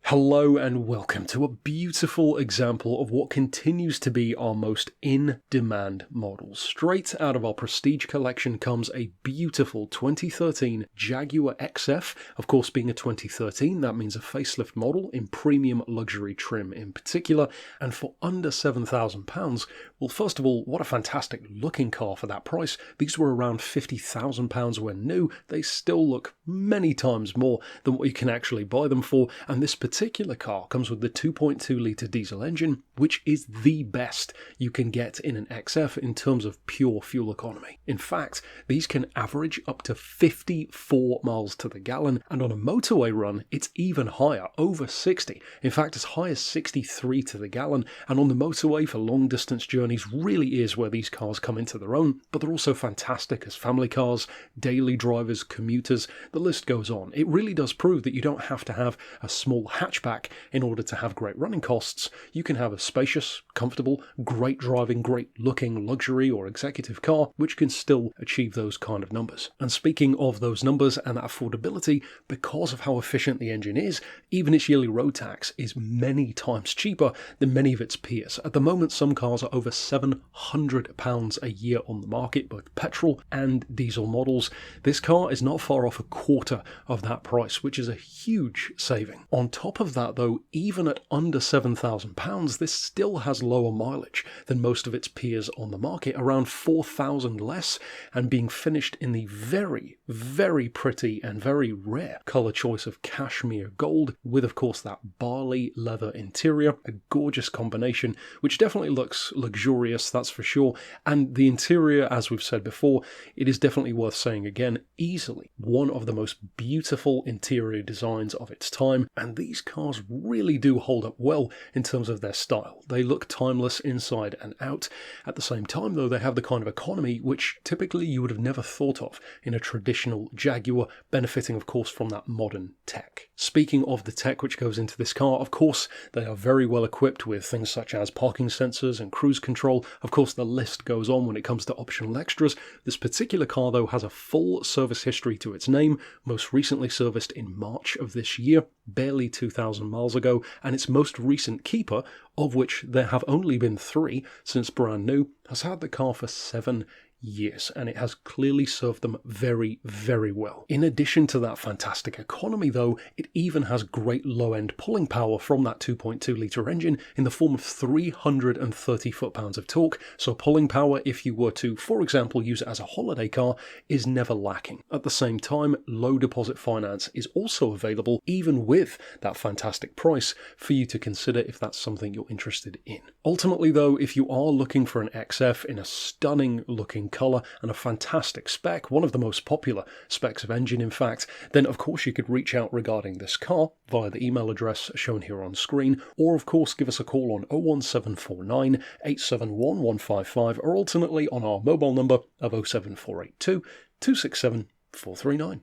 Hello and welcome to a beautiful example of what continues to be our most in-demand model. Straight out of our Prestige collection comes a beautiful 2013 Jaguar XF. Of course, being a 2013, that means a facelift model in premium luxury trim in particular, and for under £7,000. Well, first of all, what a fantastic looking car for that price. These were around £50,000 when new. They still look many times more than what you can actually buy them for, and this particular car comes with the 2.2 litre diesel engine, which is the best you can get in an XF in terms of pure fuel economy. In fact, these can average up to 54 miles to the gallon, and on a motorway run, it's even higher, over 60. In fact, as high as 63 to the gallon, and on the motorway for long distance journeys really is where these cars come into their own, but they're also fantastic as family cars, daily drivers, commuters, the list goes on. It really does prove that you don't have to have a small hatchback in order to have great running costs. You can have a spacious, comfortable, great driving, great looking luxury or executive car, which can still achieve those kind of numbers. And speaking of those numbers and that affordability, because of how efficient the engine is, even its yearly road tax is many times cheaper than many of its peers. At the moment, some cars are over £700 a year on the market, both petrol and diesel models. This car is not far off a quarter of that price, which is a huge saving. On top of that though, even at under £7,000, this still has lower mileage than most of its peers on the market, around 4,000 less, and being finished in the very, very pretty and very rare colour choice of cashmere gold, with of course that barley leather interior, a gorgeous combination, which definitely looks luxurious, that's for sure. And the interior, as we've said before, it is definitely worth saying again, easily one of the most beautiful interior designs of its time, and these cars really do hold up well in terms of their style. They look timeless inside and out. At the same time though, they have the kind of economy which typically you would have never thought of in a traditional Jaguar, benefiting of course from that modern tech. Speaking of the tech which goes into this car, of course they are very well equipped with things such as parking sensors and cruise control. Of course the list goes on when it comes to optional extras. This particular car though has a full service history to its name, most recently serviced in March of this year, barely 2,000 miles ago, and its most recent keeper, of which there have only been 3 since brand new, has had the car for 7 years, and it has clearly served them very, very well. In addition to that fantastic economy though, it even has great low-end pulling power from that 2.2 litre engine in the form of 330 foot-pounds of torque, so pulling power, if you were to, for example, use it as a holiday car, is never lacking. At the same time, low deposit finance is also available, even with that fantastic price, for you to consider if that's something you're interested in. Ultimately though, if you are looking for an XF in a stunning looking colour and a fantastic spec, one of the most popular specs of engine in fact, then of course you could reach out regarding this car via the email address shown here on screen, or of course give us a call on 01749 871 155, or alternately on our mobile number of 07482 267 439.